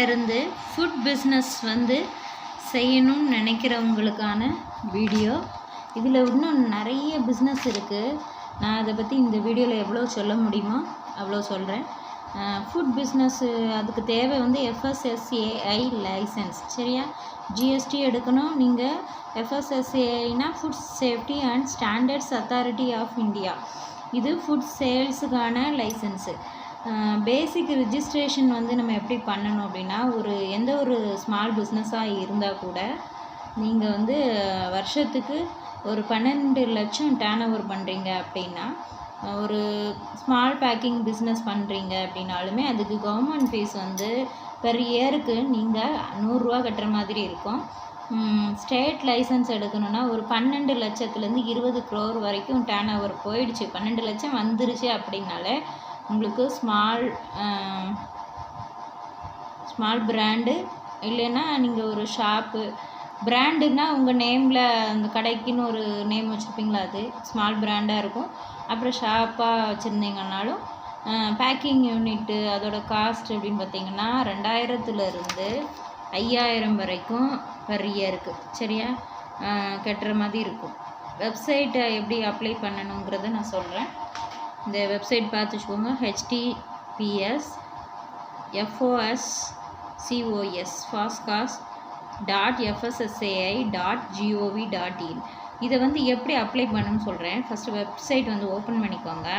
இருந்து food business வந்து செய்யணும்னு நினைக்கிறவங்களுக்கான வீடியோ. இதில் இன்னும் நிறைய பிஸ்னஸ் இருக்குது. நான் அதை பற்றி இந்த வீடியோவில் எவ்வளோ சொல்ல முடியுமோ அவ்வளோ சொல்கிறேன். ஃபுட் பிஸ்னஸ்ஸு அதுக்கு தேவை வந்து FSSAI லைசன்ஸ், சரியா? GST எடுக்கணும். நீங்கள் FSSAIனா food safety and standards authority of India. இது ஃபுட் சேல்ஸுக்கான லைசன்ஸு. பேசிக் ரிஜிஸ்ட்ரேஷன் வந்து நம்ம எப்படி பண்ணணும் அப்படின்னா, எந்த ஒரு ஸ்மால் பிஸ்னஸாக இருந்தால் கூட நீங்கள் வந்து வருஷத்துக்கு ஒரு 12 லட்சம் டேர்ன் ஓவர் பண்ணுறீங்க அப்படின்னா, ஒரு ஸ்மால் பேக்கிங் பிஸ்னஸ் பண்ணுறீங்க அப்படின்னாலுமே அதுக்கு கவர்மெண்ட் ஃபீஸ் வந்து பெர் இயருக்கு நீங்கள் 100 ரூபா கட்டுற மாதிரி இருக்கும். ஸ்டேட் லைசன்ஸ் எடுக்கணுன்னா ஒரு 12 லட்சத்துலேருந்து 20 crore வரைக்கும் டேர்ன் ஓவர் போயிடுச்சு. 12 லட்சம் வந்துருச்சு அப்படின்னாலே உங்களுக்கு ஸ்மால் பிராண்டு, இல்லைன்னா நீங்கள் ஒரு ஷாப்பு பிராண்டுன்னா உங்கள் நேமில் அந்த கடைக்குன்னு ஒரு நேம் வச்சுருப்பீங்களா, அது ஸ்மால் பிராண்டாக இருக்கும். அப்புறம் ஷாப்பாக வச்சுருந்தீங்கன்னாலும் பேக்கிங் யூனிட்டு அதோட காஸ்ட் அப்படின்னு பார்த்தீங்கன்னா 2000லேருந்து 5000 வரைக்கும் பெர் இயருக்கு, சரியா, கட்டுற மாதிரி இருக்கும். வெப்சைட்டை எப்படி அப்ளை பண்ணணுங்கிறத நான் சொல்கிறேன். இந்த வெப்சைட் பார்த்து வச்சுக்கோங்க. https foscas.fssai.gov.in. இதை வந்து எப்படி அப்ளை பண்ணணும்னு சொல்கிறேன். ஃபஸ்ட்டு வெப்சைட் வந்து ஓப்பன் பண்ணிக்கோங்க.